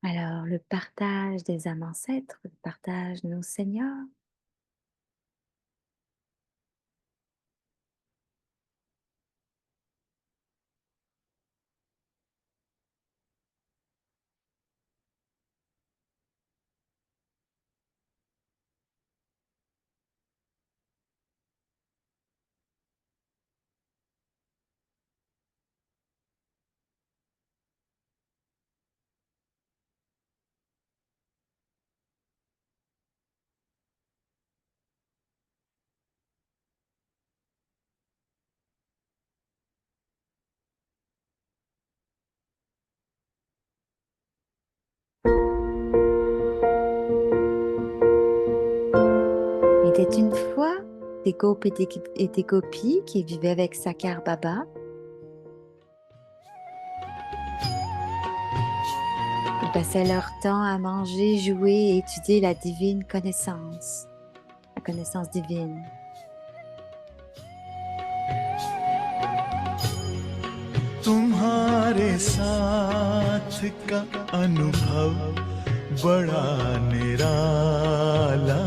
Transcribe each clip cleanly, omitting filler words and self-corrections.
Alors, le partage des âmes ancêtres, le partage de nos seigneurs. Il était une fois des gopes et des gopis qui vivaient avec Sakar Baba. Ils passaient leur temps à manger, jouer et étudier la divine connaissance, la connaissance divine. तुम्हारे साथ का अनुभव बड़ा निराला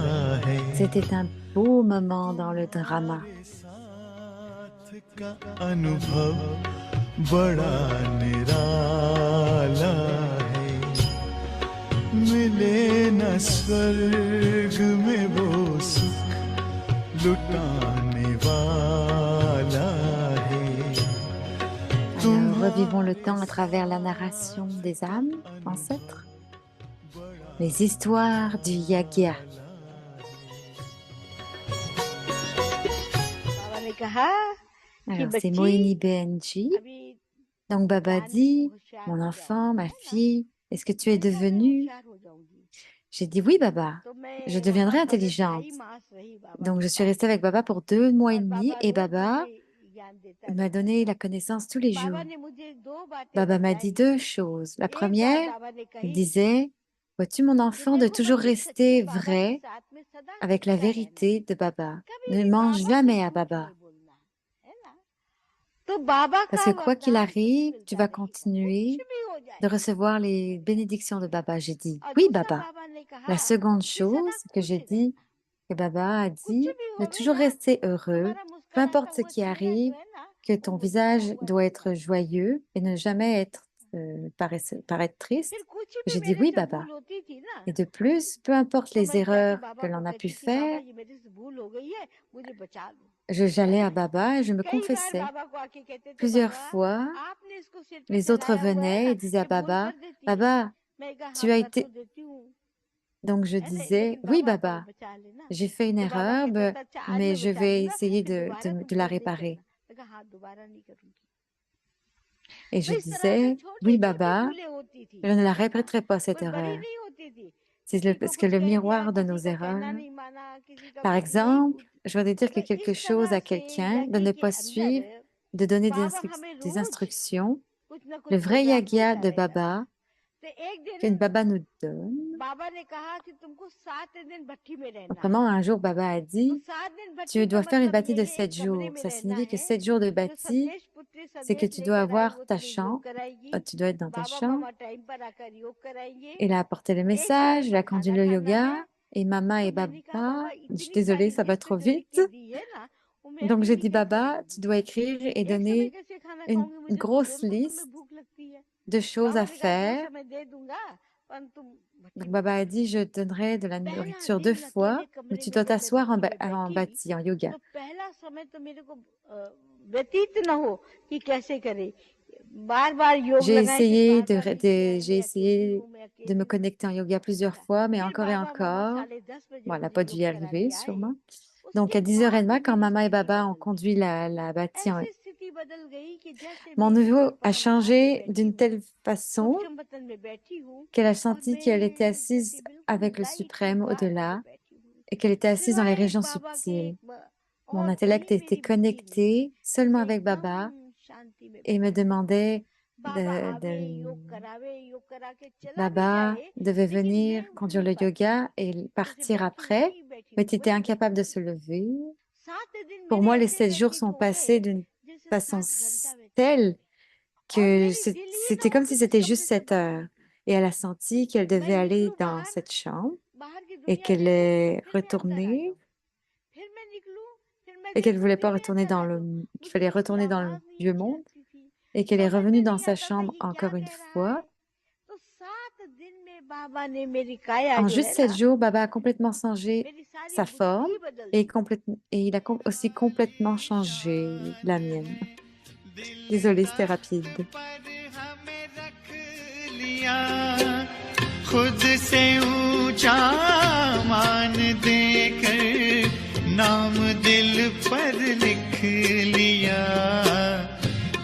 है C'était un beau moment dans le drama. साथ का अनुभव बड़ा निराला है मिले न स्वर्ग में वो सुख लुटाने वाला है Alors, revivons le temps à travers la narration des âmes ancêtres, les histoires du Yagya. बाबा ने कहा कि Alors, c'est बच्ची Mohini Benji. अभी Donc, Baba ज्ञान में dit, होशियार mon हो enfant, जाऊंगी, ma है ना? fille, est-ce que tu es मैंने कहा मैं devenue? होशियार हो जाऊंगी J'ai dit, oui, Baba, तो je मैं deviendrai वहां पर intelligente. 2.5 मास रही बाबा Donc, के je suis पास restée avec Baba pour 2 mois et demi और et बाबा रोज Baba मुझे ज्ञान देता m'a रहता donné था la connaissance tous les jours. बाबा ने मुझे दो बातें Baba m'a dit समझाई 2 choses. La एक बात première, बाबा ने il कही disait, vois-tu, mon कि enfant, de देखो toujours बच्ची सच्चे rester बाबा के vrai साथ में सदा avec la सच्चा रहना vérité de Baba. कभी Ne भी mange बाबा से jamais à झूठ Baba. नहीं बोलना है ना तो बाबा Parce का que quoi qu'il वरदान कुछ arrive, tu मिलता vas रहेगा कुछ continuer भी हो de जाए recevoir les bénédictions de Baba. J'ai dit, और oui, दूसरा Baba. बाबा ने कहा La seconde कि सदा chose que खुश j'ai dit, रहना que Baba a कुछ dit, भी de होवे toujours ना rester heureux, तुम्हारा peu मुस्कुराता importe ce हुआ qui चेहरा जो arrive, है ना que वो ton मुस्कुराया visage हुआ doit रहेगा être joyeux et ne jamais être paraître फिर triste. कुछ भी J'ai dit मेरे oui, से Baba. भूल होती थी ना Et de plus, peu importe तो les मैं जाके erreurs que बाबा को l'on a pu कहती थी बाबा faire, ये मेरे से भूल हो गई है मुझे बचा लो है j'allais ना à Baba et je me कई बार confessais. बाबा को आके कहते थे Plusieurs बाबा fois, आपने इसको सिर पे les autres चढ़ाया हुआ है venaient ना et disaient à ये भूल Baba, कर देती है Baba, मैं कहा हाँ tu as कर तो été... देती हूँ Donc je है ना disais, लेकिन oui, बाबा तो Baba, बचा लेना j'ai fait une तो बाबा erreur, कहता था अच्छा आज mais मैं je बचा vais दूंगा essayer फिर दोबारा तुम de la फोर्स नहीं réparer. करना मैं कहा हाँ दोबारा नहीं करूंगी Et तो je इस तरह से disais, छोटी oui, छोटी Baba, भूलें होती थी je ne la है ना répéterai pas cette कोई बड़ी erreur. नहीं होती थी C'est किसी को parce que कुछ le कह दिया miroir de nos किसी का erreurs, कहना नहीं माना किसी का par कुछ नहीं exemple, पूछ je voudrais dire तो que quelque इस chose तरह à से quelqu'un, de यज्ञ ne के pas अंदर suivre, de donner बाबा हमें des रोज instructions. कुछ ना Le कुछ vrai प्रोग्राम yagya बोलता de रहता था Baba, तो एक दिन que Baba nous donne. बाबा ने कहा कि तुमको 7 दिन भट्टी में रहना है Autrement, un jour, Baba a तो dit, 7 दिन भट्टी tu का dois faire une मतलब bâtie de यही एक 7 कमरे jours. में Ça रहना signifie que है 7 jours de जो bâtie, संदेश पुत्री c'est que संदेश tu dois लेकर आई avoir वो ta तुम्हें योग chambre, कराएगी tu dois être dans ta बाबा chambre. मामा टाइम पर आकर योग कराएंगे Il a apporté le एक समय message, il पर a conduit खाना le खाना yoga, है et Mama तो et मैंने कहा Baba, बाबा je suis इतनी désolée, सारी ça va लिस्ट trop जो लिख vite. के दी है ना वो मैं Donc j'ai अकेली dit, कैसे Baba, tu करूंगी dois écrire et एक समय donner कैसे खाना खाऊंगी une मुझे तो grosse दोनों समय liste भूख लगती है de choses बाबा à ने कहा 2 faire. समय दे दूंगा पर तुम भट्टी Donc में Baba बैठ a जाओ dit, je donnerai de la पहला nourriture deux दिन fois, अकेले mais कमरे tu में dois जब मैं t'asseoir भट्टी में en बैठी bâti, en yoga. तो पहला समय तो मेरे को व्यतीत न हो कि कैसे करे बार बार योग J'ai लगाए फिर essayé बार बार फिर से आए j'ai मैं अकेली essayé हूँ मैं de me अकेली हूँ connecter en yoga plusieurs ऐसा fois, mais फिर encore et बाबा मामा encore. 10:30 बजे Bon, elle n'a मुझे pas dû y योग arriver, कराने आए sûrement. Donc, उसके à 10h30, बाद में quand मेरी maman et स्थिति Baba ont बदल गई conduit la bâtie, ऐसी स्थिति बदल गई कि जैसे mon मैं niveau कहीं a पहाड़ पे changé बैठी d'une हूँ telle façon सूक्ष्म बतन में बैठी हूँ qu'elle a और senti qu'elle était मैं assise जैसे बिल्कुल avec le लाइट की suprême गाड़ी में au-delà बैठी हूँ et qu'elle était assise dans les सिवाय régions बाबा के subtiles. Mon और intellect कोई était मेरी बुद्धि नहीं connecté seulement ऐसे avec Baba एकदम शांति में et me बैठी हूँ demandait बाबा आवे योग करावे योग करा के चला भी Baba जाए devait लेकिन मैं venir उठ conduire नहीं le पाती yoga et जैसे partir après, बैठी mais हूँ tu étais वहीं incapable बैठी de हूँ se lever. 7 दिन Pour मेरे moi, les ऐसे 7 jours व्यतीत sont हो passés गए d'une जैसे façon 7 घंटा व्यतीत हो telle गए और que मेरी दिल ही ना c'était comme si उठी मैं c'était juste कमरे से cette बाहर heure. निकली et elle a senti qu'elle मैं devait aller निकलूं dans बाहर, cette chambre बाहर की et दुनिया qu'elle देखूं, est फिर मैं अंदर आ retournée जाऊं, फिर मैं निकलूं, फिर मैं et qu'elle देखूं, voulait फिर pas मैं retourner अंदर dans आ le, जाऊं. qu'il मुझे fallait उसकी retourner dans le आवाज नहीं vieux अच्छी monde लगती थी, et qu'elle est समझ revenue में dans नहीं sa आता था chambre ये क्या encore une कह रहा fois. है. तो 7 दिन में बाबा ने मेरी काया En जो juste है 7 ना, jours, Baba a complètement changé मेरी सारी sa forme बुद्धि बदल et, दी. et il a aussi complètement changé la mienne. Désolée, c'était rapide. पर हमें रख लिया, खुद से ऊंचा मान देकर नाम दिल पर लिख लिया,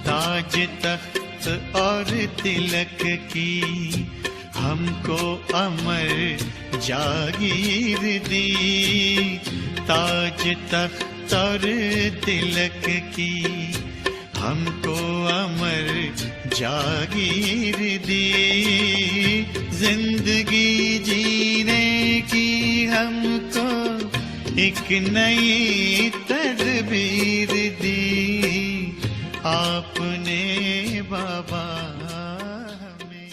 ताज तख्त और तिलक की हमको अमर जागीर दी, ताज तख्त और तिलक की हमको अमर जागीर दी, जिंदगी जीने की हमको एक नई तदबीर दी, आपने बाबा हमें.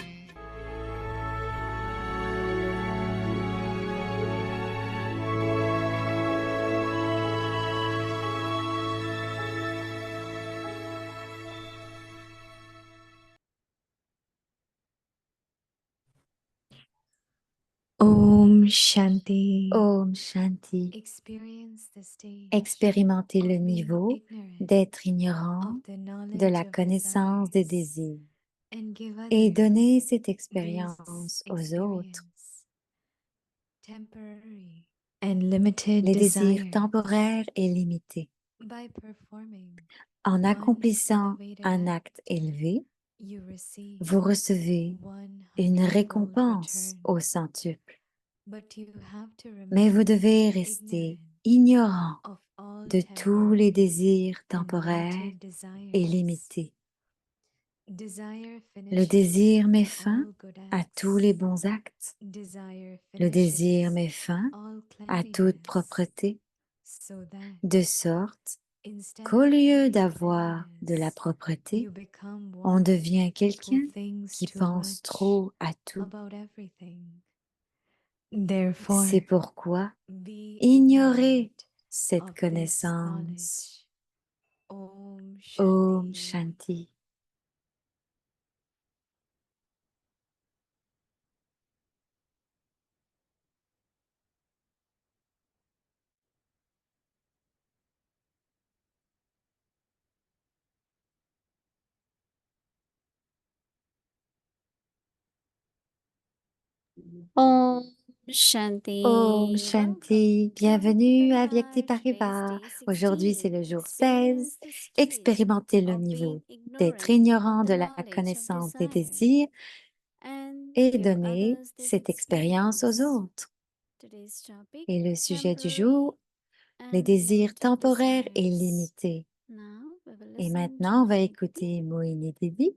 Om Shanti. Om Shanti. Expérimentez le niveau d'être ignorant de la connaissance des désirs et donnez cette expérience aux autres. Les désirs temporaires et limités. En accomplissant un acte élevé, vous recevez une récompense au centuple. Mais vous devez rester ignorant de tous les désirs temporaires et limités. Le désir met fin à tous les bons actes. Le désir met fin à toute propreté, de sorte qu'au lieu d'avoir de la propreté, on devient quelqu'un qui pense trop à tout. C'est pourquoi ignorez cette connaissance. Om Shanti. Om Shanti. Om Shanti, bienvenue à Vyakti Paribas. Aujourd'hui, c'est le jour 16. Expérimentez le niveau d'être ignorant de la connaissance des désirs et donnez cette expérience aux autres. Et le sujet du jour, les désirs temporaires et limités. Et maintenant, on va écouter Moini Didi.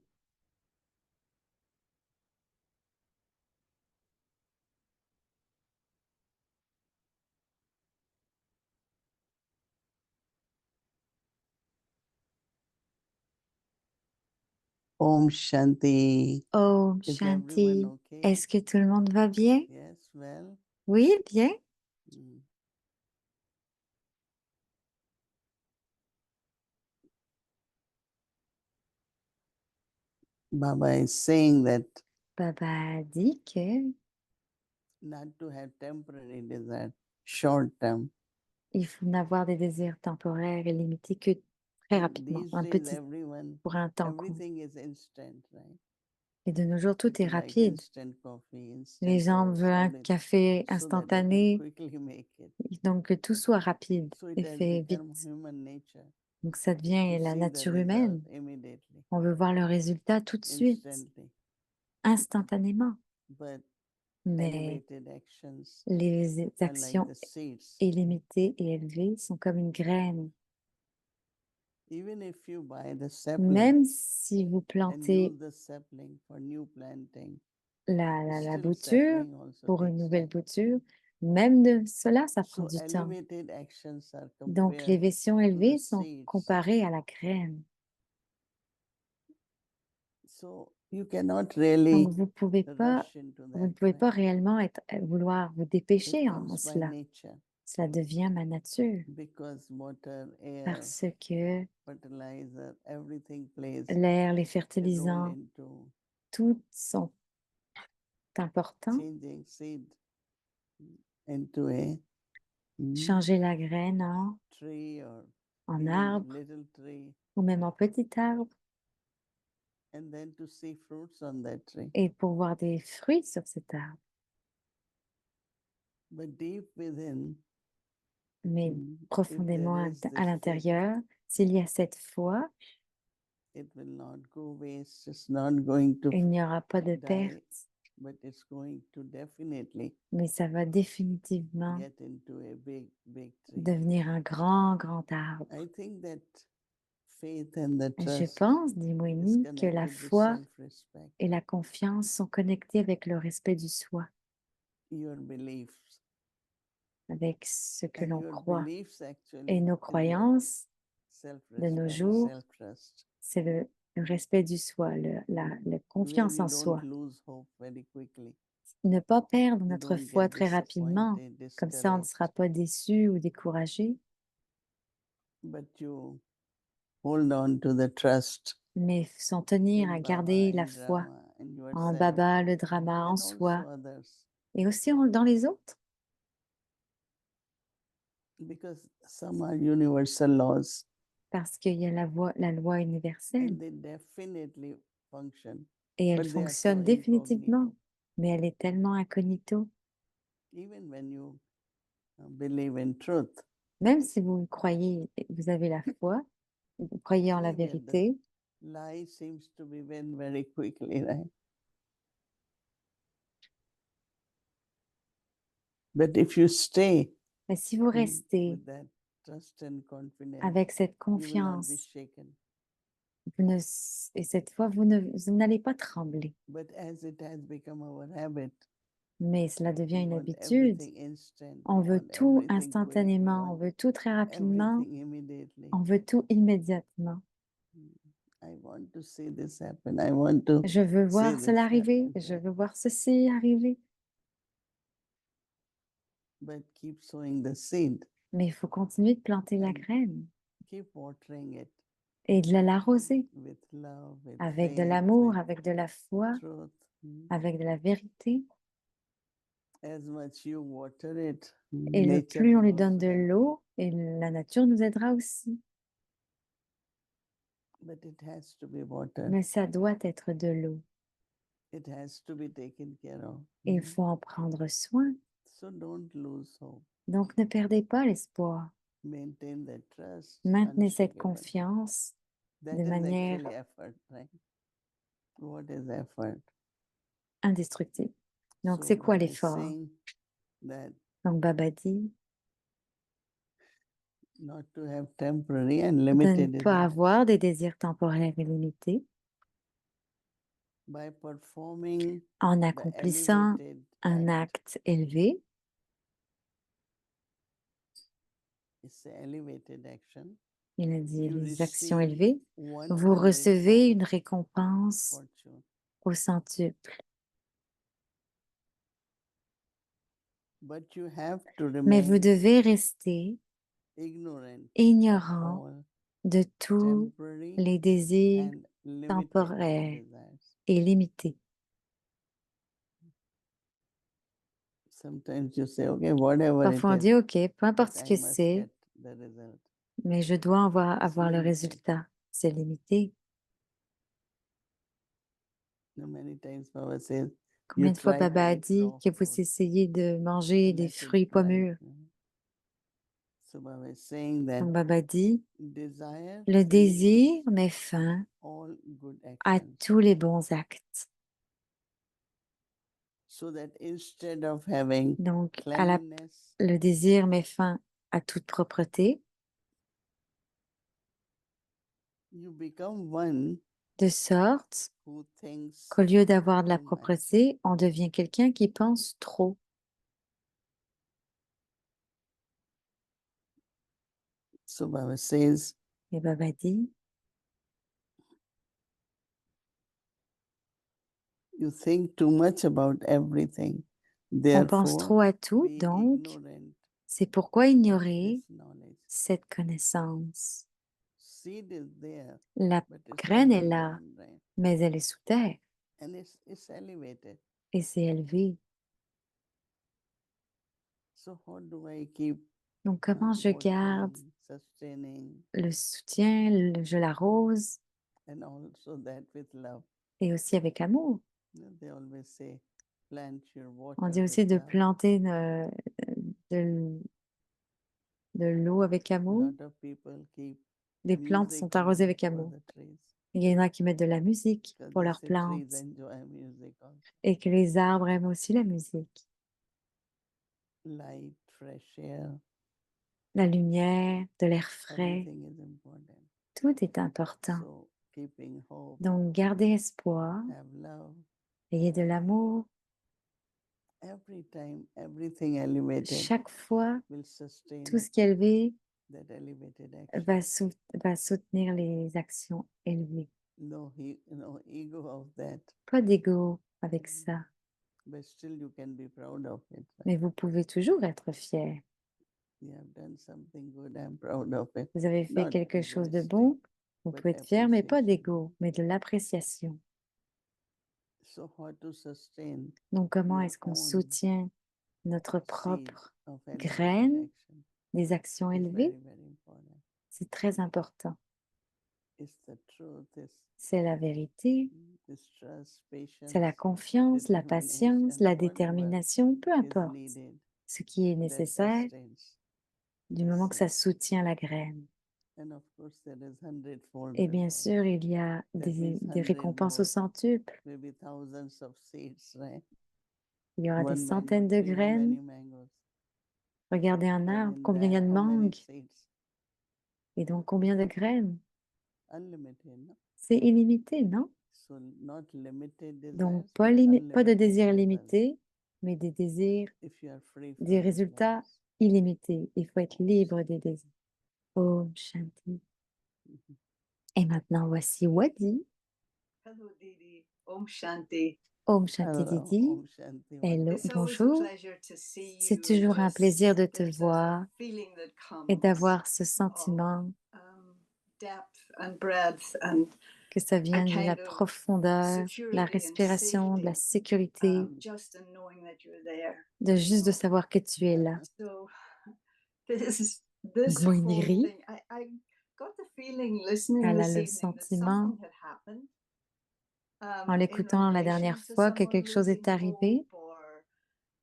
Om Shanti. Om Is Shanti. everyone okay? Est-ce que tout le monde va bien? Yes, well. Oui, bien. Mm. Baba is saying that Baba dit que not to have temporary desire, short term. il faut n'avoir des désirs temporaires et limités que très rapidement, These un days, petit, everyone, pour un temps court. everything is instant, right? Et de nos jours, tout est People like rapide. instant coffee, instant Les gens toast, veulent un everything, café so that they can instantané, quickly make it. donc que tout soit rapide So it et has fait become vite. human nature Donc ça devient to la see the nature result humaine. immediately, On veut voir le résultat tout de suite, instantly. instantanément. But Mais elevated actions les are like actions the seeds. illimitées et élevées sont comme une graine. Even if you buy the sapling Même si vous and plantez use the sapling for new planting, la still bouture sapling also pour une takes nouvelle time. bouture, même de cela, ça prend So du temps. elevated actions are Donc, les compared versions to the élevées sont seeds. comparées à la graine. So You cannot Donc really vous ne pouvez pas réellement vouloir vous It dépêcher en comes by cela. nature Cela devient ma nature because water, air, parce que fertilizer, everything plays l'air, les a role fertilisants, into tous sont importants. changing seed into a Changer la graine tree or en even arbre little tree, ou même en petit arbre and then to see fruits on that tree. et pour voir des fruits sur cet arbre. But deep within, Mais if profondément there is à this faith, l'intérieur, s'il y a cette foi, it will not go waste. It's not going to il n'y aura pas de die, perte, but it's going to definitely mais ça va définitivement get into a big, big tree. devenir un grand, grand arbre. I think that faith and the Je trust pense, dit is Moïni, que la connected with foi self-respect, et la confiance sont connectés avec le respect du soi, your beliefs. avec ce que And l'on your croit. beliefs Et actually nos is your croyances de nos self-respect, jours, self-trust. c'est le respect du soi, la Where confiance we en don't soi. lose hope very quickly. Ne pas perdre We notre don't foi get très rapidement, disappointed, comme ça on ne sera pas déçu ou découragé, but you hold on to the trust mais s'en tenir in à Baba, garder la in foi Rama, in en yourself, Baba, le drama, en and soi, also others. et aussi dans les autres, Because some are universal laws parce qu'il y a la loi and universelle, they definitely function. et elle But they are so fonctionne définitivement, incognito. mais elle est tellement incognito. Even when you believe in truth, Même si vous croyez, vous avez la foi, vous croyez en la anywhere the vérité, lie seems to be win very quickly, right? But if you stay mais si vous restez with that trust and confidence, avec cette you will not be confiance, shaken. et cette fois, vous n'allez pas trembler. But as it has become our habit, Mais cela devient we une want habitude. everything instant, On we veut want tout everything quick, we instantanément, on want veut tout très rapidement, everything immediately. on veut tout immédiatement. I want to see this happen. I want to Je veux see voir this cela arriver, happen. je veux voir ceci arriver. But keep sowing the seed, Mais il faut continuer de planter la And- graine keep watering it et de l'arroser with love, with avec de faith, l'amour, with avec de la foi, truth. avec de la vérité. As much you water it, Et le nature plus on will lui donne de also help. l'eau, et la nature nous aidera aussi. But it has to be watered. Mais ça doit être de l'eau. It has to be taken care of. Et il faut en prendre soin. So don't lose hope. Donc ne perdez pas l'espoir. Maintain that trust. Maintenez cette unshakable. confiance That de is manière actually effort, right? What is effort? indestructible. Donc So c'est quoi Baba is l'effort? saying that Donc Baba dit not to have temporary and de ne limited pas desires. avoir des désirs temporaires et limités By performing en the accomplissant elevated un act, acte élevé. it's an elevated action. Il a dit You les actions receive élevées. Vous 100 recevez une fold récompense fortune. au centuple. But you have to Mais vous remain devez rester ignorant ignorant of all de tous temporary les désirs and limited temporaires desires. et limités. Sometimes you say, okay, whatever it Parfois on is, dit, OK, peu importe but ce I que must c'est, get the result. mais je dois avoir le limited. résultat. C'est limité. Many times Baba says, Combien you de fois try to Baba a eat dit raw que vous fruit, essayez de manger des let it fruits pas dry. mûrs? So Baba is saying that Donc Baba dit, desire le kills désir met fin all good à actions. tous les bons actes. So that instead of having Donc cleanliness, le désir met fin à toute propreté, you become one de sorte who thinks qu'au lieu d'avoir de la too much. propreté, on devient quelqu'un qui pense trop. So Baba says, Et Baba dit, You think too much about everything. On pense Therefore, trop à tout, be donc ignorant c'est pourquoi of ignorer this knowledge. cette connaissance. Seed is there, La but it's graine est là, underground, right? mais elle est sous terre And it's elevated. et c'est élevé. So how do I keep Donc comment je garde watering, sustaining, le soutien, je l'arrose and also that with love? et aussi avec amour. They always say, plant your On water dit with aussi de love. planter de, de l'eau avec A amour. lot of people keep Les plantes music sont arrosées avec for amour. the trees Il y en a qui mettent de la musique because pour they leurs say trees plantes enjoy music also. et que les arbres aiment aussi la musique. Light, fresh air, La lumière, de l'air frais, everything is important. tout est important. So keeping hope, Donc gardez espoir, have love. ayez de l'amour. Every time, everything elevated Chaque fois, will sustain tout ce qui est élevé that elevated action. va soutenir les actions élevées. No ego of that, Pas d'ego avec ça, but still you can be proud of it. Right? mais vous pouvez toujours être fier. You have done something good, I'm proud of it. Vous avez fait Not quelque chose de egoistic, bon, vous but pouvez être fier, mais pas appreciation. d'ego, mais de l'appréciation. So how to sustain Donc comment your est-ce qu'on own soutient notre seed propre of elevated graine action? des actions Is élevées? very, very important. C'est très important. It's the truth, C'est la vérité, this trust, c'est la patience, confiance, la patience, determination, la whatever détermination, peu is importe needed, ce qui est that nécessaire, sustains. du moment que ça soutient la graine. And of course, there is hundredfold Et bien reward. sûr, il y a That means des 100 récompenses au more, centuple. maybe thousands of seeds, right? Il y aura des One centaines mango de tree, how graines. many mangoes? Regardez un But arbre, in combien il y a that, de how many mangues seeds? et donc combien de graines. Unlimited, no? C'est illimité, non? So not limited Donc desires, pas, but pas de unlimited désirs results. limités, mais des désirs, If you are free des from résultats desires. illimités. Il faut être libre des désirs. Om Shanti. Et maintenant, voici Wadi. Hello, Didi. Om Shanti. Om Shanti Hello, Didi. Om Shanti. Hello, It's always a bonjour. pleasure to see C'est you and toujours un just plaisir de te there's a voir feeling that et comes d'avoir ce of sentiment depth and breadth and que ça a vient de la kind of profondeur, la security and respiration, de la safety sécurité, just in knowing that you're there. de juste de savoir que tu es là. So this Moiniri. whole thing, I got the feeling listening Elle a this le evening that sentiment, something had happened en in l'écoutant la relation dernière to fois, que someone quelque chose est losing arrivé, hope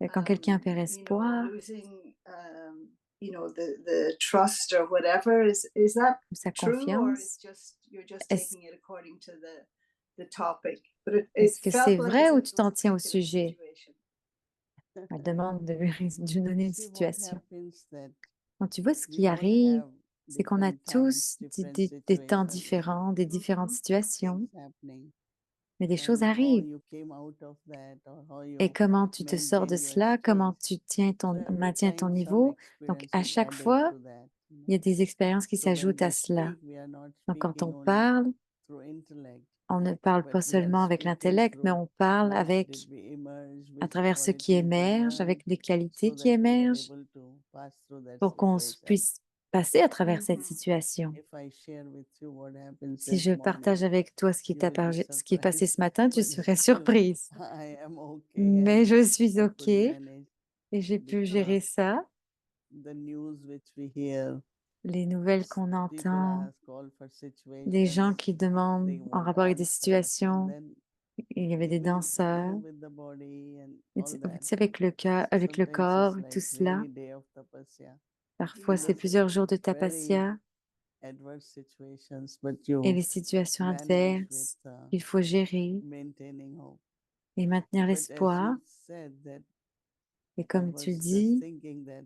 or quand quelqu'un perd you know, espoir losing you know, the trust or whatever. Is that ou sa true, or confiance. is just you're just Est-ce taking it according to the topic? But it est-ce que c'est felt like vrai it ou was tu a t'en tiens au particular sujet? situation. Elle demande de lui donner une See what situation. happens that Quand tu vois ce we qui all arrive, have c'est qu'on a different tous times, different des temps situations, différents, des différentes situations, things happening, mais des choses and how arrivent. you came out of that, or how Et you comment tu te sors de maintain your cela, comment space. tu tiens So every maintiens ton time some niveau. Donc, experience à is chaque added fois, to that. il y a des expériences qui So when s'ajoutent à we cela. speak, we are not Donc, quand speaking on only parle, through intellect, on ne parle but pas we are seulement avec speaking l'intellect, mais through on parle what avec, did we emerge, à which travers ce qui qualities émerge, avec emerge, les qualités so qui that we are émergent, able to pass through that pour qu'on situation. puisse passer à travers cette Mhm. situation. If I share with you what happened Si this je partage morning, avec toi ce qui you will be ce qui est passé surprised, ce matin, tu but serais still surprise. I am okay Mais and je suis I OK could et manage j'ai pu gérer because ça. the news which we hear, Les nouvelles qu'on people entend, ask all for des gens situations, qui they demandent en want rapport avec des answers, and situations, then il y avait des we danseurs, move with the body and tu all that. sais, avec le cœur, avec le Sometimes it's corps, et tout like cela. many day of tapasya. Parfois, c'est Those plusieurs jours de very tapasya adverse situations, but et you les situations manage with adverses qu'il faut gérer maintaining hope. et maintenir But as l'espoir. you said that, Et I comme tu was just dis, thinking that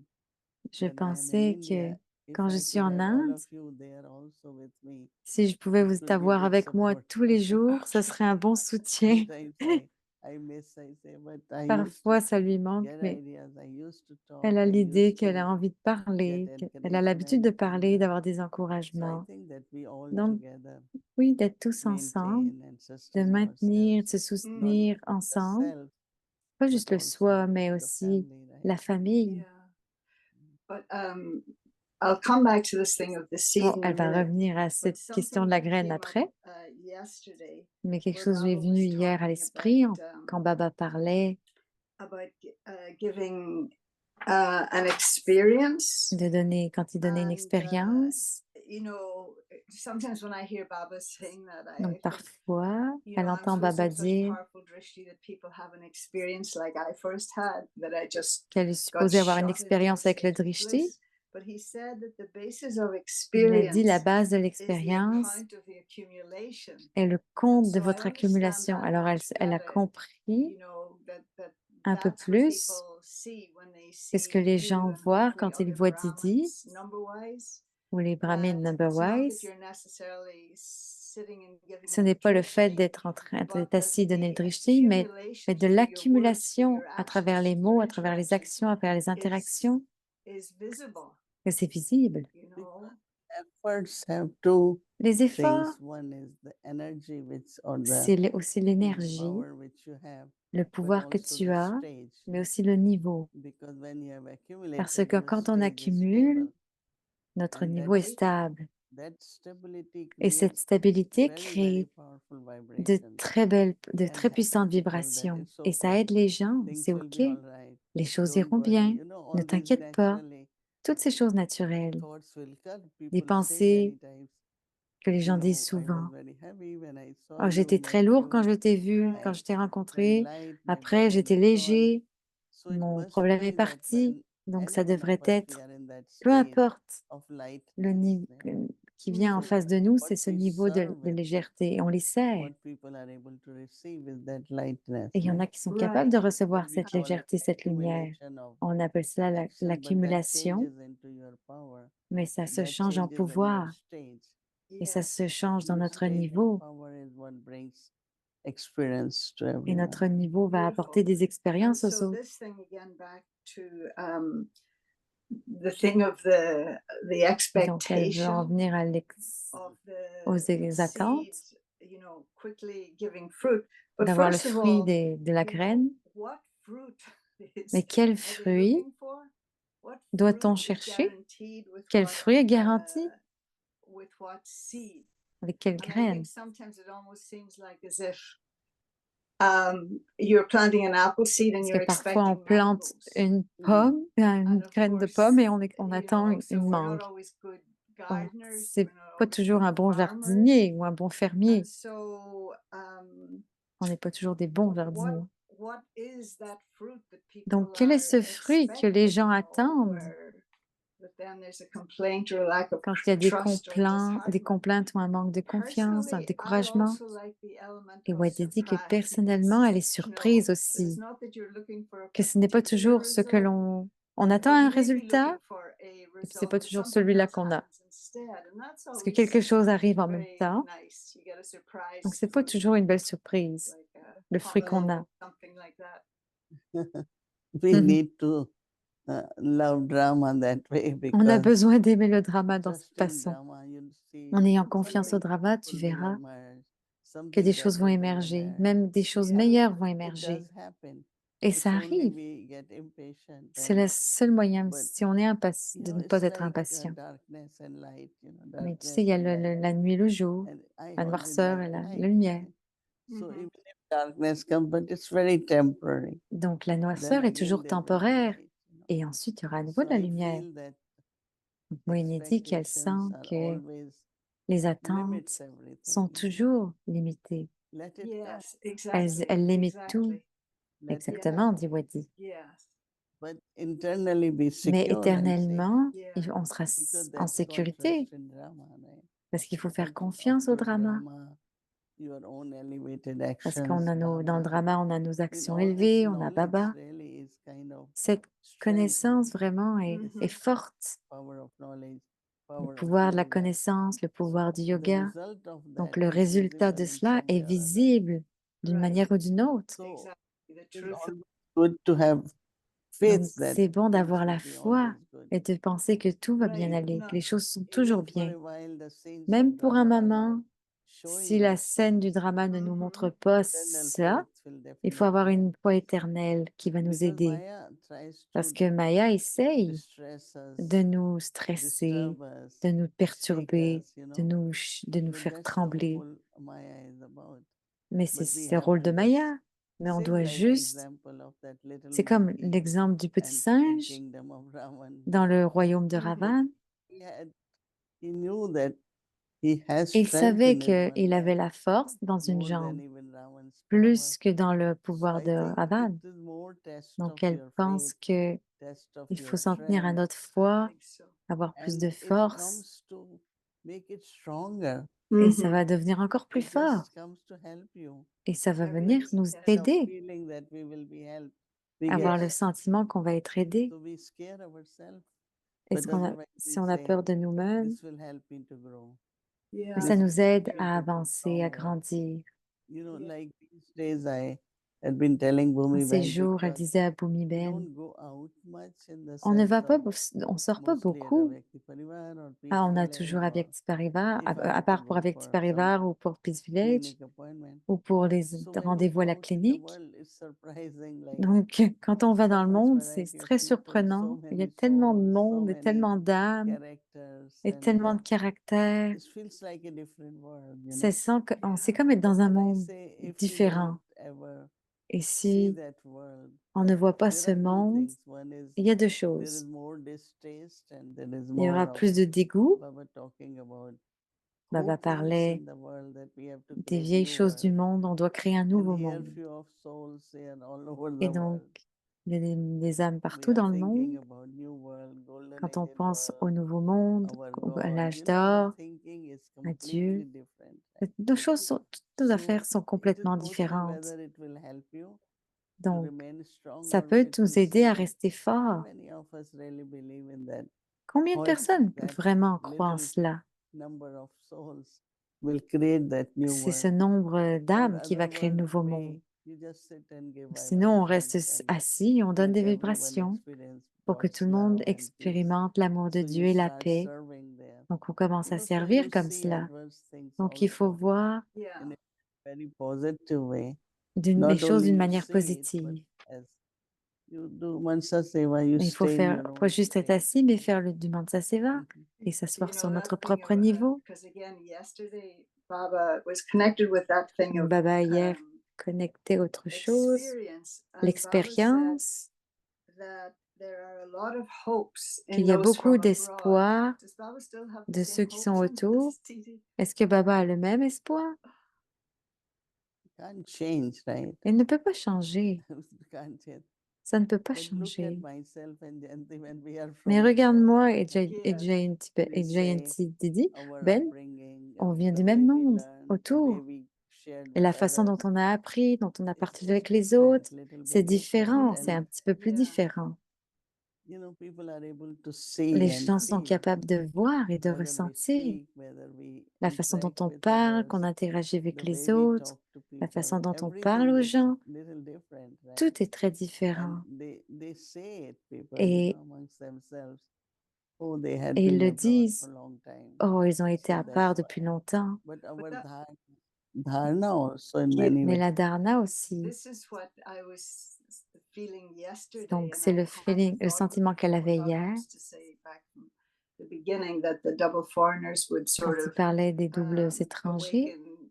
je when I am in pensais que India, if quand je I suis could en have all Inde, of you there also with me, si je pouvais it vous will be t'avoir big avec moi support. tous les jours, ce serait un bon soutien. Sometimes I miss, I say, but I used Parfois, to ça lui manque, get mais ideas. I used to elle talk. a I l'idée used qu'elle a to envie de get parler, qu'elle a l'habitude encouragement de from parler, them. d'avoir des So I encouragements. think that we all Donc, together oui, d'être tous ensemble, maintain and de sustain maintenir, de ourselves, se not soutenir the ensemble, self, pas but juste le soi, also mais the aussi family, right? la famille. Yeah. But I'll come back to this thing of the seed Bon, in a elle va minute. revenir à But cette question de la something graine came up après, yesterday mais quelque where chose lui est Baba venu was hier à talking l'esprit quand about Baba parlait giving an experience. de donner, quand il donnait une And expérience. you know, sometimes when I hear Baba saying that, I Donc think, parfois, you elle know, I'm entend supposed to Baba have such dire powerful drishti that people have an experience like I first had, that I just qu'elle est got supposée avoir une shot into a expérience avec le state of drishti. bliss. But he said that the basis of Il a dit la experience base de is the l'expérience account of the accumulation. est le And compte de so I votre understand accumulation. that Alors much elle a better, compris you know, that un peu that's what plus people see when they qu'est-ce que see les you gens and voient hopefully quand ils other voient Didi Brahmins number-wise. ou les Brahmins That it's not that number-wise. you're necessarily sitting and giving Ce them n'est the pas le fait drishti, d'être but d'être that assis, donner le the drishti, mais accumulation de through your words, through l'accumulation your à travers actions, les through mots, your à travers les interactions actions, à travers les is interactions, visible, que c'est visible. you know. Efforts have two Les efforts, things. One is the energy which or the c'est aussi l'énergie, power which you have, le but pouvoir que also tu the as, stage. mais aussi le niveau. Because when you have Parce accumulated, que your quand on stage is accumule, stable. notre And niveau est stable. that stability Et cette creates stabilité very, very crée powerful de vibrations très belles, de and très puissantes helping people that vibrations. it's Et ça okay. aide les gens, Things c'est will be OK. all right. Les choses Don't iront worry. bien. You know, Ne all these t'inquiète pas. naturally Toutes ces choses naturelles, thoughts will come. des People say pensées many times, que les you gens disent know, I was souvent. very heavy when I saw Oh, j'étais you, très met lourd quand je you. t'ai vu, quand je I'm t'ai very rencontré. light, my Après, burden j'étais is gone. léger, So it mon must problème est be that parti. when Donc, ça any one devrait of us, we être, are in that peu state importe of le lightness, niveau yeah. qui vient en Mhm. face de nous, What c'est ce we niveau serve de with, légèreté. Et on les sert. what people are able to receive is that lightness. Et il y en a Yeah. qui sont capables Right. de But recevoir we cette call it légèreté, cette lumière. accumulation of On appelle cela action, but that l'accumulation, changes into your power. mais ça se That change en changes in your pouvoir stage. et ça Yes. se change dans Your notre stage and niveau. power is what brings experience to Et everyone. notre niveau va apporter Beautiful. des expériences And aux so autres. this thing again back to the thing of the Donc, elle veut en expectation venir à of aux the attentes, seed, you know, quickly giving fruit. But d'avoir le first of fruit all, de la you know, graine. what fruit Mais is quel are they fruit looking for? What doit-on fruit is chercher? guaranteed Quel fruit est garanti? with what seed? Avec quelle And I graine? think sometimes it almost seems like as if you're planting an apple seed and Parce you're que parfois, on expecting plante mangoes. une Mm. pomme, une And of graine de course, pomme et on you attend know, so une we're mangue. not always good Donc, gardeners, c'est we're not pas always toujours good un bon farmers. jardinier ou un bon fermier. And so, On n'est pas toujours des bons jardiniers. what is that fruit that Donc, people quel est are ce fruit que les expecting, gens you know, attendent but then there's a complaint or a lack of quand il y a des trust or disheartenment. complaintes ou un manque de confiance, un Personally, I découragement? also like the element Et of Wadi dit que surprise. personnellement, elle est You know, surprise that it's aussi, not that you're looking for a que ce n'est pas particular toujours ce que result, on attend or un you may be résultat, looking for a et puis c'est result, pas but toujours something celui-là else qu'on a. happens instead, and that's Parce que quelque always chose arrive en même very temps, nice. You get a donc surprise c'est pas fruit, toujours une belle surprise, like a le fruit qu'on pomelo a. or something like that. We Mhm. need to love drama that way On a because besoin d'aimer le drama dans cette trust in façon. drama, you'll see En ayant confiance au something drama, tu beautiful will verras emerge, que des something choses vont better will émerger, emerge. même des choses Yeah. meilleures vont It émerger. does happen. Et It's ça only arrive. we get impatient C'est le and seul moyen, but si on est you de know ne pas it's être like impatient. darkness and light, you know, Mais tu darkness sais, il y a and light. la nuit et le jour, And I la always noirceur like et la light. lumière. So Mhm. even if darkness comes, but it's very temporary. Donc la Then noirceur est again toujours there will be temporaire light. You know. et ensuite il y aura à nouveau So de la I lumière. feel that Donc Moïne dit qu'elle sent expectations are que always les limits attentes everything. sont You know. toujours limitées. Let it come. Yes, exactly. Elles limitent tout. Exactly. Let it Exactement, come. dit Wadi. Yes. But internally be Mais secure and safe. éternellement, Yeah. on sera Because en that's called sécurité trust in drama, right? parce qu'il faut faire Out confiance of au your drama. drama, your own elevated Parce actions, qu'on a dans le Baba. drama, on a nos In actions all this élevées, on a knowledge Baba. really is kind of Cette strength, connaissance vraiment est Mhm. forte. power of knowledge, Le power of pouvoir de la yoga. connaissance, le pouvoir du The yoga. result of Donc that le is résultat visible de in cela some est way or other. visible d'une Right. manière ou d'une autre. So Exactly. The it's truth of always good to have Donc, faith that c'est bon things d'avoir will la be foi always good. et de penser que tout va bien right. aller, No, que les choses sont toujours Even for bien. a while, the scenes Même of pour un drama are not moment, si showing la us scène du things. drama ne nous Mhm. montre pas Eternal ça, faith will il faut avoir definitely une help. foi éternelle qui va nous Because aider. Maya tries Parce to que Maya essaye distress de us, nous stresser, disturb us, de nous shake perturber, us, de nous But faire that's the trembler. whole Maya is about. Mais c'est But we le have rôle to de just Maya. Mais on same doit like juste, example of that little c'est comme monkey l'exemple du petit and singe kingdom of Ravan. dans le royaume de Mhm. Ravan. He knew that he has Il strength savait in his one qu'il avait leg, la force dans une more than jambe, even Ravan's power. plus que dans le So pouvoir I de think Ravan. it is more test Donc, of elle your pense faith, que test of il faut your s'en tenir à strength, notre I foi, think so. avoir plus and de it force, comes to make it stronger. et ça Mhm. va devenir encore plus It fort. just comes to help you. Et ça va I venir really, nous yes. The aider, feeling that we will be helped. We avoir le get sentiment qu'on va être aidé. so we scare ourselves, Est-ce but qu'on a, otherwise we si on a say peur de nous-mêmes, this will help me to grow. mais Yeah. ça This will nous aide help me à to be avancer, à stronger. grandir. You Yeah. like these days I had been telling En Bhumi ces Ben, jours, elle because disait à Bhumi we Ben, don't go out much in the on ne sense va pas, of on sort pas mostly at beaucoup. Avyakti Parivar or Peace Ah, on a Village, toujours or Avyakti Parivar, if I à have to part pour go Avyakti for some Parivar ou pour Peace Village, clinic appointment. ou pour les So when you rendez-vous go à la out in the clinique. world, it's surprising, like Donc, quand on va so dans le much monde, c'est variety of très people, so surprenant. Il y a many tellement de souls, so monde et many tellement d'âmes characters, et and tellement de caractères. it feels like a different world, C'est comme être dans un But I monde say if you différent. don't ever Et see si that world, on ne voit pas there ce are two monde, things. One is il y a deux there is choses. more distaste and there is Il y aura more of plus de dégoût. Baba talking about Baba old things parlait in the world that we have to des create vieilles new choses du world. monde. On doit créer un And nouveau here monde. few of souls here all over Et the donc, world. il y a des âmes We partout are dans le thinking monde. about new world, golden Quand on aged pense au world, nouveau monde, our à God. l'âge Our d'or, thinking is à completely Dieu, different, right? toutes nos So affaires sont it is complètement mostly différentes. whether it will help you to Donc, remain strong ça or peut it nous will aider à sink. rester How forts. many of us really believe in that? Combien de How personnes that vraiment croient en little cela? number of souls will create that new C'est ce world. nombre Or d'âmes qui va créer le other nouveau world monde. may you just sit and give Sinon, on reste vibrations and assis et on donne let des everyone vibrations experience pour que God's tout le monde love and peace. expérimente l'amour de So Dieu you et la start paix. serving there. Donc, on commence à So servir you comme see cela. adverse things Donc, il faut also voir Yeah. in a very positive way. les Not choses only d'une you manière see it, but positive. as you do Mansa Seva, you Il faut stay in your pas own juste être state. assis, mais faire du Mansa Seva Mhm. et s'asseoir You sur know, notre that thing propre of, niveau. because again, yesterday, Baba was connected with that thing of Baba hier connectait autre chose, experience. And Baba said l'expérience, that there are a lot of hopes in qu'il y a those beaucoup from abroad. d'espoir Does Baba still have the de same ceux qui sont hopes in autour. this TD? Est-ce que Baba a le même espoir? Can't change, right? Il ne peut pas changer. Can't change. Ça ne peut pas But look at changer. myself and Jayanti when we are Mais from regarde-moi et Yes. Jayanti Didi, our Ben, upbringing, on vient the du way même we monde, learned, the autour. way we shared Et la with façon dont others, on a appris, dont on a it's partagé avec les different, autres, little c'est bit different. différent, c'est And un petit peu plus Yeah. différent. people are able to see Les and gens sont feel capables de voir et de whether we ressentir speak, whether we la façon dont interact on with parle, others, qu'on interagit avec the les way we autres, talk to la façon people, dont on parle everything aux is gens. little different, right? Tout est très And différent. they say it, people, Et, amongst themselves. Oh, they had et ils been le abroad for disent, a long time. oh, ils ont été So à that's part why. depuis longtemps. But our But that- dharna also in Yeah, many Mais ways. la dharana aussi. This is what I was feeling yesterday. Donc, and c'est I le kind of feeling, le thought sentiment qu'elle what avait Baba hier used to say back from the beginning, that the double foreigners would quand sort il of parlait des doubles étrangers. awaken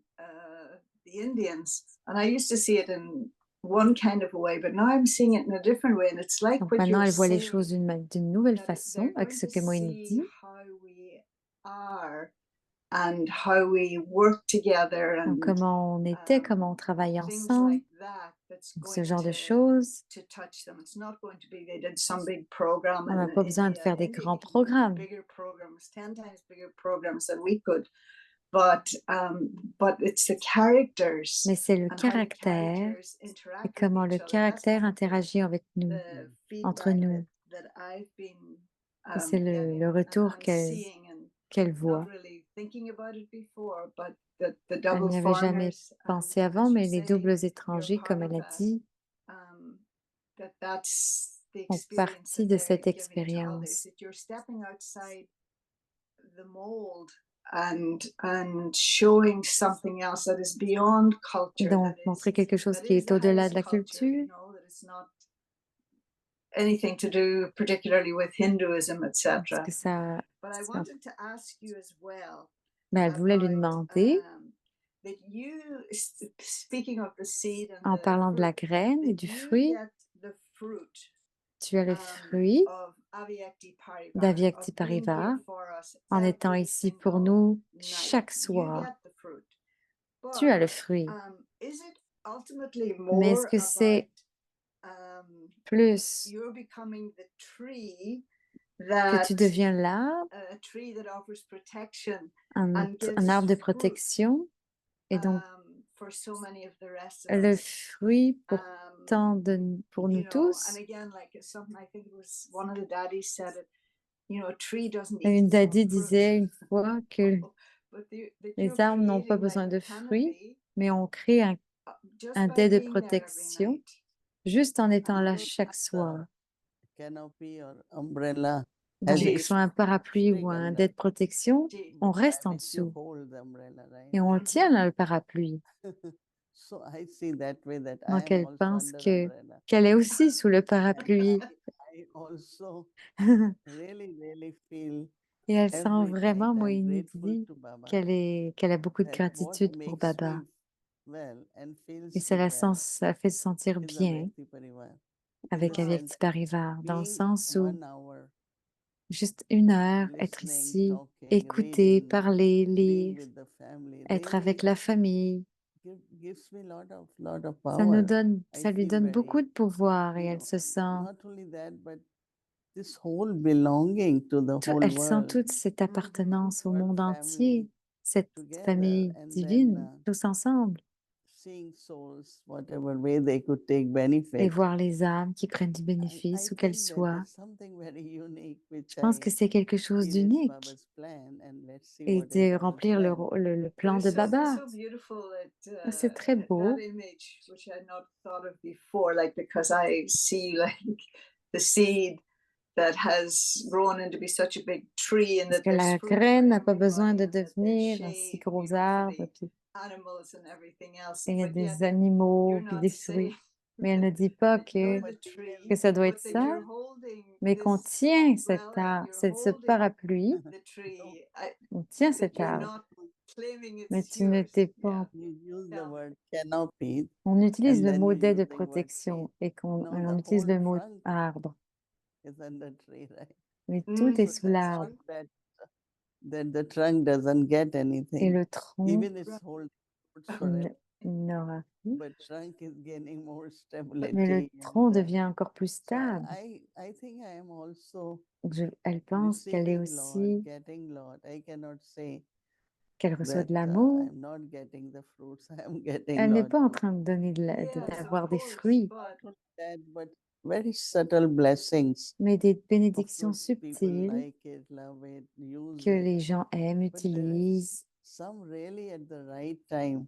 the Indians. And I used to see it in one kind of a way, but now I'm seeing it in a different way. And it's like Donc what maintenant, you're elle voit les saying, choses d'une nouvelle that façon they're avec going ce to que Moïne see dit. how we are and how we work together Donc, and comment on était, comment on travaillait things ensemble. like that. That's Donc, ce going genre de choses. to touch them. It's not going to be they did some big program On in n'a pas besoin de India. faire des India grands can do programmes. bigger programs, 10 times bigger programs than we could. But it's the characters Mais c'est le and how the caractère characters et interact with comment le each other. That's caractère kind of interagit avec nous, the entre feedback nous. that I've been Et c'est getting le retour and qu'elle seeing and qu'elle not voit. really thinking about it before, but the Elle double n'y avait jamais foreigners, pensé as avant, you mais les say, doubles you're étrangers, part comme of elle a that. dit, That's the font experience partie that de they're cette giving to others. expérience. That you're stepping outside the mold and showing something else that is beyond culture. Donc, montrer quelque chose qui est au-delà de la culture, That it's not anything to do particularly with Hinduism, parce etc. que ça, But I ça- wanted to ask you as well ben, elle voulait lui about demander, that you, speaking of the seed and en the parlant de la fruit, graine et that du you fruit, get the fruit tu as le fruit of Avyakti Parivar, d'Avyakti of being here Parivar for us en étant every ici pour single nous night. chaque You soir. get the fruit. Tu as But le fruit, is it ultimately mais est-ce more que c'est about plus you're becoming the tree que that tu deviens l'arbre, a tree that offers protection un and arbre de gives fruit protection, et donc for so many of the rest of le us? fruit pour pour nous You know, tous. and again, like something, I think it was one of the daddies said it, you know, a tree doesn't Et eat une its own daddy fruit. disait une fois que But that les you're arbres n'ont pas creating like besoin a de fruits, canopy mais on crée just un by dais de being there every protection night. juste en étant là So chaque that soir. canopy or umbrella Donc, has que Ji. ce soit un parapluie string ou un under dais de protection, Ji. on reste by en which you dessous hold the umbrella, right? et on tient le parapluie. So I see that way that I Donc, am elle also pense under que umbrella. qu'elle est aussi sous le And parapluie. I also really feel Et elle sent every vraiment, night I'm Moïni grateful dit to Baba qu'elle a beaucoup de that what gratitude pour makes Baba. me well and Et feels ça me well ça fait se sentir is bien Avyakti Parivar. In avec the sense Avyakti Parivar, dans le being sens où 1 hour juste 1 heure, être listening, ici, talking, écouter, reading, parler, being lire, with the family être really avec la famille, gives me lot of ça nous power. donne, I ça lui feel donne very, beaucoup de pouvoir et you elle know, se sent, not only that, but this whole belonging to the whole elle sent world, toute cette appartenance au one monde family entier, cette together, famille and divine, then tous ensemble, seeing souls, whatever way they could take et benefit. voir les âmes qui prennent du I bénéfice, où qu'elles think that soient. is something very unique, which Je pense que c'est quelque chose feel is d'unique Baba's plan, and let's see et what is de Baba's remplir plan. le plan But de Baba. so beautiful C'est très that beau. image, which I had not thought of before, like because I see like the seed that has grown into be such a big tree and Parce that que there's la fruit for graine n'a pas besoin everybody de and that there's devenir un si shade, gros you know, for arbre, the puis animals and everything else. et il y a But yet des animaux, you're puis not des saying fruits. Mais elle ne dit pas that you're que the tree, ça doit être but that ça, you're holding mais qu'on this tient cet umbrella, arbre, you're ce holding parapluie, the tree, on tient that cet you're arbre. not claiming Mais it's tu ne yours. t'es Yeah. pas. You use the Tell me. word canopy, On utilise and le then mot you dais de use the word tree. protection et No, on the utilise whole le mot trunk arbre. is under tree, right? Mais tout est So sous that's l'arbre. true. That the trunk doesn't get Et anything. le tronc, Even it's holding fruits il forever, n'aura plus. but trunk is gaining more Mais le stability. tronc And devient encore plus so stable. I think I am also Donc, elle pense qu'elle est receiving Lord, aussi, getting Lord. I cannot say qu'elle reçoit that de l'amour. I'm not getting the fruits. I am getting Elle n'est Lord. pas en train de donner Yes, of d'avoir des course, fruits, but Not only that, but very subtle blessings mais des of bénédictions which people subtiles like it, love it, use que it. les gens aiment, But there is utilisent. some really at the right time.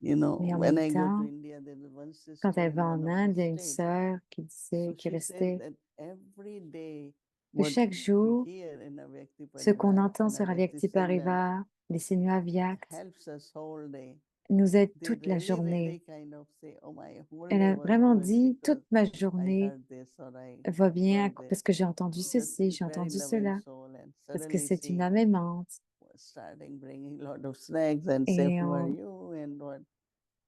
You know, Mais en when même I go to temps, India, there was one sister quand elle in va one en of the Inde, il y a une states. sœur qui So qui she said restait, that every day, que what chaque we jour, hear in Avyakti ce qu'on Parivar entend and sur Avyakti Avyakti signal Parivar, les signes Avyakt, helps us whole day. nous aide They toute la really, journée. kind of say, oh, my whole Elle day a was vraiment good dit, because toute ma I journée heard this or I va bien got this. parce que j'ai entendu Just ceci, j'ai very entendu loving cela, soul, and parce que suddenly c'est une she âme aimante. was starting bringing a lot of snacks and say, Et, who are you and what.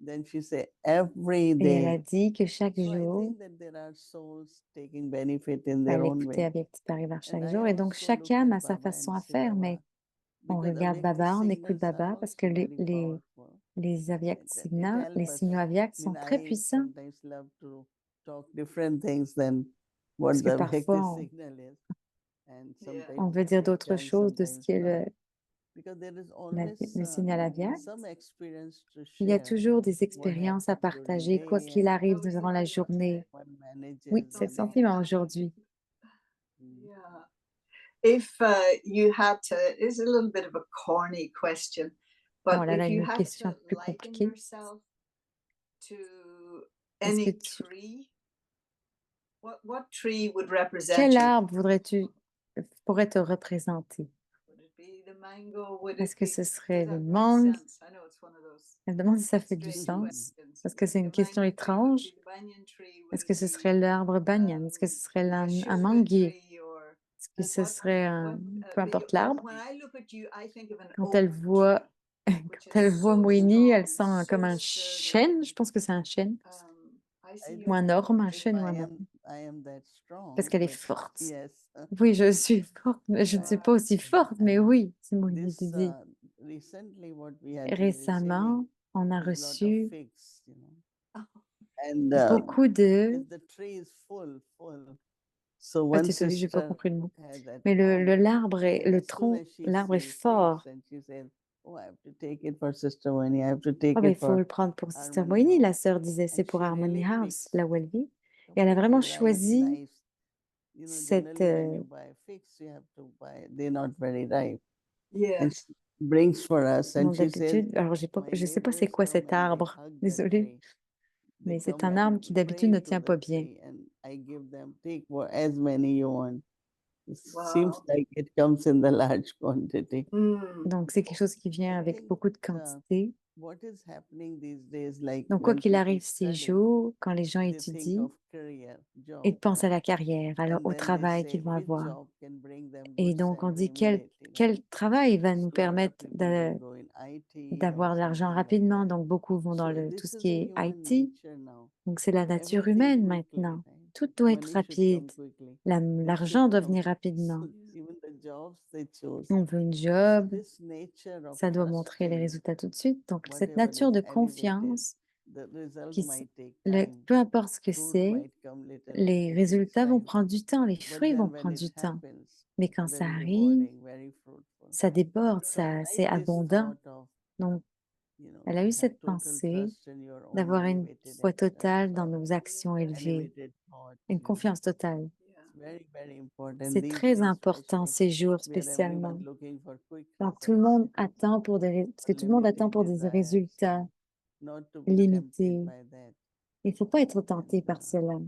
Then she said, every et elle a day. dit que chaque So I jour, think that there are souls taking benefit in their elle own écoutait way. Avyakti Parivar And chaque I jour. Et donc, also chaque look âme at a sa Baba and façon à say, faire, Baba, mais on because regarde Avyakti Baba, on écoute signals are Baba, parce que also very powerful. les Avyakt It signaux, les helps us. signaux Avyakt I sont mean, très I puissants, sometimes love to talk different things than what parce que the parfois, Avyakti signal is. And Yeah. sometimes on veut we dire say d'autres chant, choses de ce sometimes qui est not. Because there is always le signal Avyakt. some experience to Il y a share. toujours des What expériences à happened during partager, quoi day qu'il and arrive I was durant la thinking about journée. today. what manages Oui, c'est le and all. sentiment aujourd'hui. Yeah. if you had to, it's a little bit of a corny question, Oh but là là, if une you autre had question to plus liken compliquée. yourself to Est-ce que any tree, what tree would represent quel you? arbre pourrait te représenter? Would it be the mango? Would Est-ce it que be, ce does serait le that make mangue? sense? I know it's one of those Elle demande si ça fait du strange sens, questions. parce Would que it c'est be une the question mango tree? Would it étrange. be the banyan tree? Would Est-ce que it ce be serait l'arbre banyan? Est-ce que ce serait the un sugar manguier? tree? Or Est-ce que ce what? serait What? peu importe l'arbre? When I look at you, I think of an Quand elle oak voit, tree, which quand elle is voit so Moini, elle strong, sent comme so un sturdy. chêne. Je pense que c'est un chêne. I see I you Ou un don't as orme, know un if chêne ou un orme. I am that Parce strong, qu'elle est but forte. yes. Oui, je suis forte, mais je ne suis pas aussi forte, mais And oui, c'est Moini this Didi. recently what we have been Récemment, receiving on a is lot of reçu figs, you know. Oh. And beaucoup de... if the tree is full. So Ah, one désolée, j'ai pas sister compris le mot. had that Mais almond, l'arbre est, and le as soon tronc, as she l'arbre est sees fort. figs, and she said, "Oh, I have to take it for Sister Winnie. I have to take Ah ben, it il faut for le prendre pour Sister Harmony Moini, la House." sœur disait, c'est And pour she Harmony really House, picked là où elle vit. Et elle a vraiment completely ripe, choisi nice. You know, cette... generally when you buy figs, you have to buy. They're not very ripe. Yeah. And she brings for us, non, and she says, d'habitude, alors "My je sais pas c'est neighbors quoi come cet and they arbre, hug that désolée, tree. They mais c'est come un and arbre qui d'habitude ne pray to tient the pas bien. tree, and I give them, take as many you want. It seems Wow. like it comes in the large quantity. Donc, c'est quelque chose qui vient I avec think beaucoup de quantité. what is happening these days, like Donc, quoi when qu'il people arrive ces study, jours, quand les gens they think étudient, of career, ils job, pensent à la carrière, and au then they travail say qu'ils vont which avoir. job can bring them Et good donc, on salary dit quel immediately. travail va nous So lot of permettre people will go in IT or d'avoir de l'argent something like rapidement. that. Donc, beaucoup vont dans So tout this ce is qui the est human IT. nature now. Donc, c'est la nature Everything humaine quickly, maintenant. right? Tout doit être Money should rapide. come quickly. L'argent You doit know, venir rapidement. so even the jobs they chose. On veut une So job, this nature of ça doit montrer les trusting résultats tout de suite. Donc, cette whatever nature de this elevated, confiance, the result qui, might take time. peu importe ce que Fruit c'est, might come little, les it takes résultats vont time. prendre du temps, les But fruits vont then when prendre it du temps. happens, Mais quand ça very arrive, rewarding, very fruitful. ça déborde, So I c'est like this abondant. thought of, Donc, you know, elle a to eu have cette total pensée trust in your own d'avoir une elevated foi action, totale dans nos actions élevées, elevated thought, une you know. confiance totale. Yeah. It's very, very important C'est these très days, important especially ces jours where spécialement. everyone looking for quick Donc, tout le results, monde attend parce que tout le monde attend unlimited pour des desires, résultats not to be limités. tempted by that. Il ne faut pas être tenté And par cela.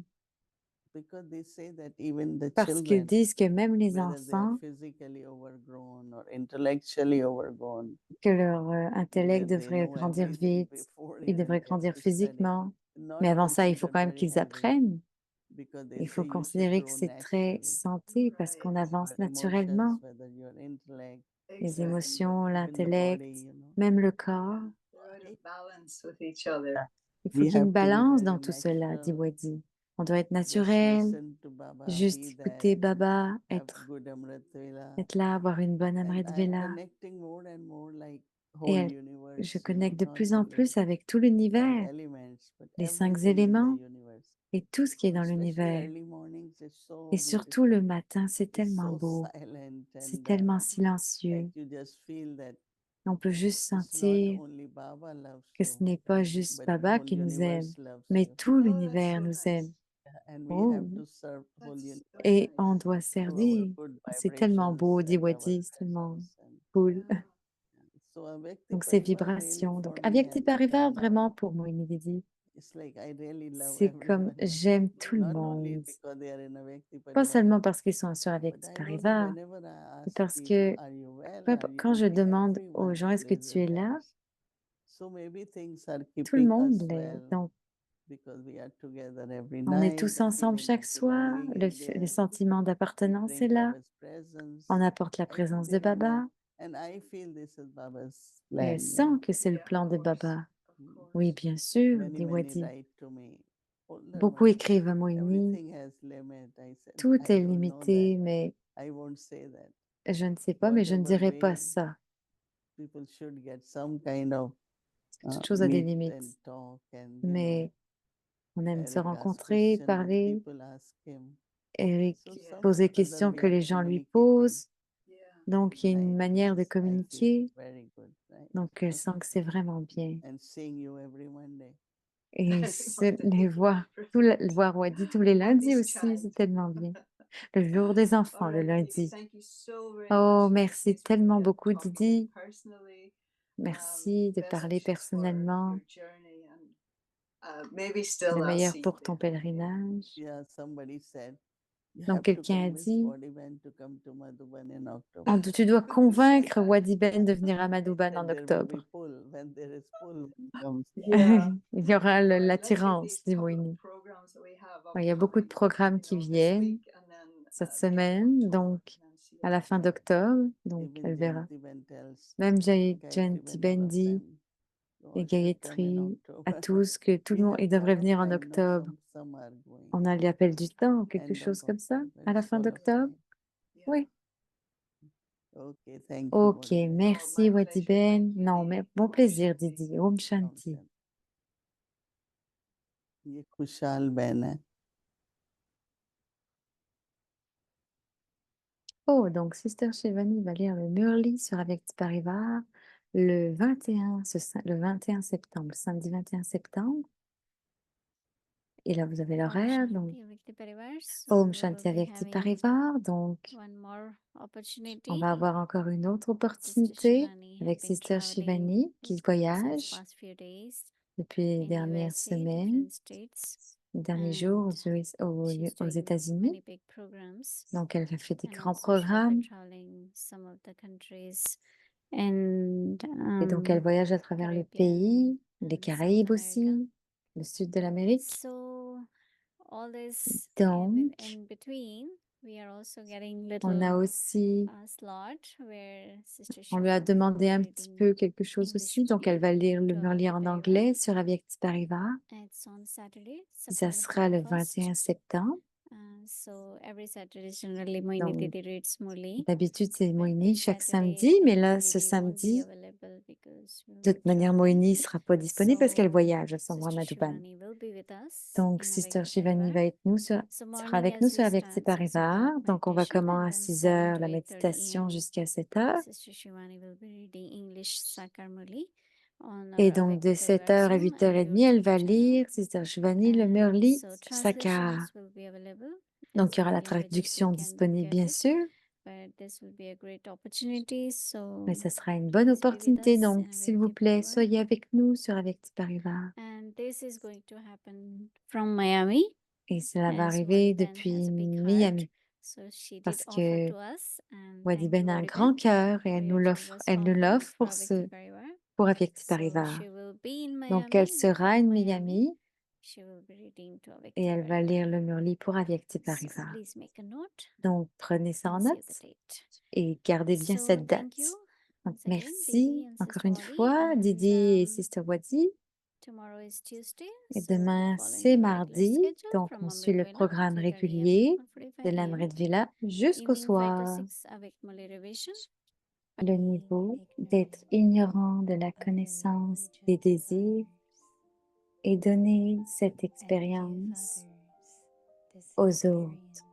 because they say that even the Parce qu'ils children, disent que même les whether they are enfants, physically overgrown or intellectually overgrown, que leur intellect they devrait know grandir everything vite, before ils even devraient get grandir to study, physiquement. not Mais avant ça, il faut considered quand même very qu'ils healthy, apprennent. because they Il faut say you should considérer que grow c'est très naturally. santé parce qu'on Right. avance Your emotions, naturellement. whether your intellect, Les Exactly. émotions, even the l'intellect, body, you know. même le corps. They're out of balance with each other. Il faut We qu'il y ait une have to be balance very dans tout cela, dit natural. Wadi. On doit être Just naturel, listen to Baba, juste be écouter that, Baba, have être good Amrit Vela. là, avoir une bonne And Amrit I am Vela. connecting more and more like Et whole je universe, you know, connecte de not plus en only plus avec tout 5 l'univers, elements, but les 5 everything in the éléments universe. et tout ce qui est dans Especially l'univers. early mornings, it's so Et surtout beautiful. le matin, c'est It's tellement so beau, silent c'est and tellement like silencieux. you just feel that On peut juste it's not sentir only Baba loves que ce you, n'est pas juste but Baba whole qui nous aime, universe loves mais you. tout Oh, that's l'univers so nous aime. nice. And we Oh, have to serve whole That's universe. so et on nice. doit Through our servir. good C'est tellement vibrations beau, dit and our Wadi, c'est tellement presence. And cool. Yeah. so Avyakti Donc, ces Parivar really vibrations. Donc, for me Avyakti has Parivar, become, vraiment, pour moi, Didi, it's like I really love c'est comme everyone. j'aime tout le Not only monde. because they are in Avyakti Pas Parivar, seulement parce qu'ils sont sur but Avyakti I know that Parivar, whenever I mais ask parce people, que are you well, peu are importe, you quand je okay, demande aux everyone gens, est-ce que tu es raises their là? hands. So maybe things are Tout le keeping monde us l'est. well Donc, because we are together every on est night. tous The ensemble feeling chaque of soir. belonging Le is there. sentiment We d'appartenance est bring là. Baba's presence. On apporte la I think présence de there is Baba. and I feel this is Baba's Et plan. elle sent que c'est le Yeah, plan of de course. Baba. Of course. Oui, bien sûr, Many, dit many Wadi. write to me. Older Beaucoup ones, écrivent à Moini. everything has limit. I said, Tout I est don't know that. limité, mais I won't say that. je ne sais pas, mais je ne Whatever dirai pas way, ça. people should get some kind of Toute chose a des meet limites. and talk and, Mais on aime se Eric asks rencontrer, question and parler. people ask him. Eric So Yeah. pose des somehow or other questions we que are les gens lui communicating. posent. Yeah. Donc, il y a une Right. manière de I feel communiquer. very good, right? Donc, elle sent que c'est vraiment bien. And seeing you every Monday. Et les voir, Brilliant. voir Wadi tous les lundis This aussi, c'est child. tellement bien. Le jour des enfants, All le right, Didi, lundi. thank you so very Oh, much. merci It's been tellement really beaucoup, talking to you Didi. personally. Merci de Best parler wishes for personnellement. your journey and maybe still Le I'll meilleur see you pour ton there. pèlerinage. Yeah, somebody said you Donc, have to quelqu'un a convince dit, Wadiben to come to Madhuban in October. tu dois convaincre Wadi Ben de venir à I Madouban said en there will be octobre. pull. When there is pull, he comes. Yeah. Il y aura All right, let's hit l'attirance, these dit couple of Moïni. programs that we have Il y a beaucoup de upcoming, programmes qui this viennent week and then cette the end of semaine, October, donc and then see à you la then. fin d'octobre, donc Even elle verra. Jayanti tells Même Gayatri Jayanti Ben, all of Bendi them, et all should come in Gayatri, à October. tous, que tout le We monde, have ils lot devraient of venir en time, no? octobre. Some are going. On a l'appel du temps, quelque End of chose comme ça, October, à la it's fin full of d'octobre. time. Yeah. Oui. Okay, thank you. Ok, Wadiben. merci my Wadi pleasure. Ben. Thank you, Non, Didi. mais bon Om plaisir, Shanti. Didi. Om Om Shanti. Shanti. ये खुशहाल बहन है. Oh, donc Sister Shivani va lire le Murli sur Avec Parivar le 21, le 21 septembre, samedi 21 septembre. Et là, vous avez Om l'horaire, donc Shanti Avyakti Parivar. So Om we will Shanti be Avec having Parivar. Donc, one more on opportunity. va avoir encore une autre Sister opportunité Shivani had avec been Sister traveling Shivani qui since voyage past few days depuis les in dernières USA, semaines, different states, les derniers jours and she's aux doing États-Unis. many big programs. Donc, elle a fait des And grands also she'll be programmes traveling some of the countries and et donc elle voyage à travers le pays, les and South Caraïbes America. aussi, le sud de l'Amérique. So all this Donc, in between, we are also getting on a little aussi, slot where Sister on lui a Shivani will demandé be un petit reading peu quelque chose English aussi. Donc, elle va lire le to Murli Avyakti en Parivar. anglais sur Avyakti Parivar. It's on Saturday, Ça September sera le 21st. 21 septembre. So every Saturday generally Moini Donc, Didi reads Murli. d'habitude, c'est But Moïni this chaque Saturday, samedi, mais là, Didi ce won't be samedi, available because we de will toute be manière, Moïni ne traveling. sera pas disponible parce qu'elle So voyage à Sambra Sister Madhuban. Shivani will be with us Donc, in Sister Avyakti Shivani Parivar. va être So sera morning avec nous as sur we Avyakti start 6 Parivar. o'clock Donc, on va meditation commencer à and then 6 7 heures to la 8:30 méditation a.m. jusqu'à 7 heures. Sister Shivani will be reading English Sakar Murli on Et our donc, de Avyakti 7 Parivar heures à Zoom and 8h30, elle YouTube va channel. lire, Sister Shivani, le And Murli so Sakar. translations will be available Donc, il y in aura la many languages we traduction can disponible, get bien it. sûr, But this will be a great opportunity. So mais ce sera une bonne please be with opportunité. us Donc, in s'il vous Avyakti plaît, Parivar. soyez avec nous sur Avyakti Parivar. And this is going to happen from Miami. Et cela va As arriver Wadi Ben depuis has a big heart, Miami so she did parce offer que to us. And Wadi thank you, Ben a un Wadi Ben, grand cœur et for your generous elle nous offer l'offre for pour Avyakti Parivar. pour Avyakti So Parivar. she will be in Donc, elle Miami, sera from à Miami. Miami She will be reading to et Avyakti elle va Parivar. lire le Murli pour Avyakti So Parivar. please make a note Donc, prenez ça en and save note the date. et gardez bien So cette thank date. you Donc, once again, merci Didi and encore Sister une Wadi. fois, And Didi et Sister Wadi. tomorrow is Tuesday, Et so we'll be demain, following c'est our regular mardi. schedule Donc, from on suit le Amrit Villa, programme 3:30 régulier a.m. to de 4:45 l'Amrit a.m. Villa jusqu'au Evening 5 to soir. 6 avec Murli Revision. Le niveau d'être ignorant de la connaissance des désirs et donner cette expérience aux autres.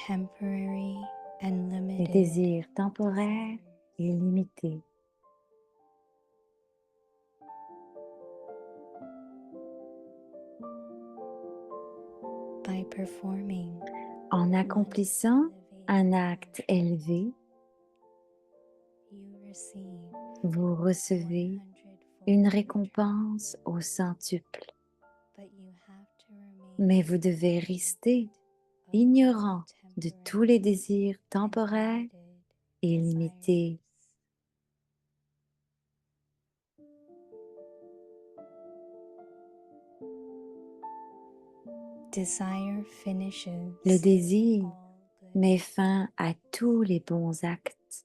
Temporary and Les limited désirs temporaires et limités. by performing En accomplissant un acte élevé, you receive vous recevez 100-fold une return. récompense au centuple. But you have to remain Mais vous devez rester of ignorant all de temporary tous les désirs and temporaires limited et limités. desire finishes Le désir all good met fin à tous les bons actes.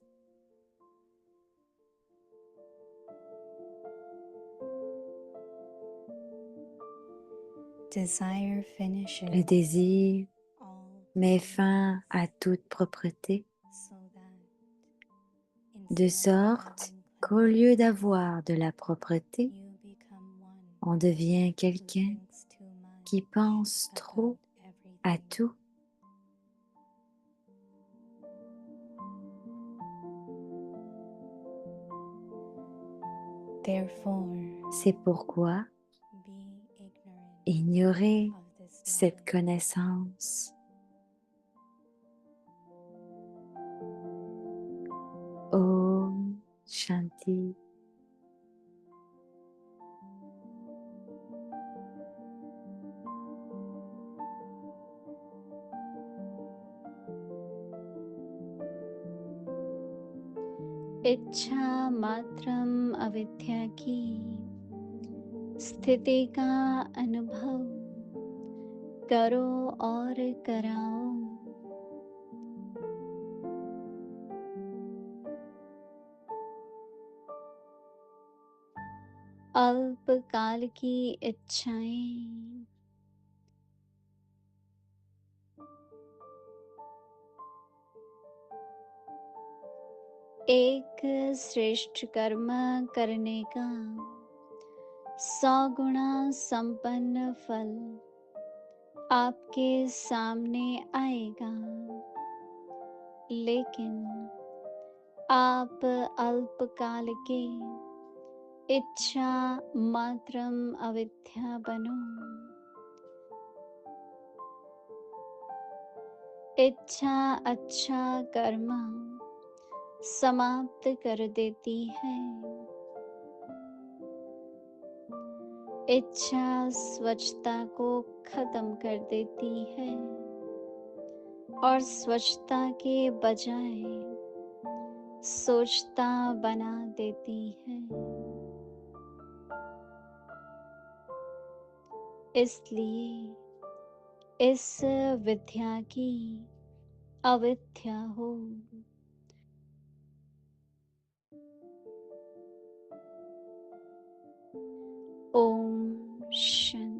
desire finishes Le désir all met good fin à toute propreté, so that de instead of sorte having qu'au cleansed, lieu d'avoir de la propreté, you become one on devient who quelqu'un thinks too much qui pense trop about à everything. tout. Therefore, C'est pourquoi be ignorant ignorer of this cette knowledge. connaissance. Om Shanti. इच्छा मात्रम अविद्या की स्थिति का अनुभव करो और कराओ। अल्पकाल की इच्छाएं एक श्रेष्ठ कर्म करने का 100 गुना संपन्न फल आपके सामने आएगा, लेकिन आप अल्पकाल के इच्छा मात्रम अविद्या बनो। इच्छा अच्छा कर्म समाप्त कर देती है। इच्छा स्वच्छता को खत्म कर देती है और स्वच्छता के बजाय सोचता बना देती है। इसलिए इस विद्या की अविद्या हो। ओम शांति।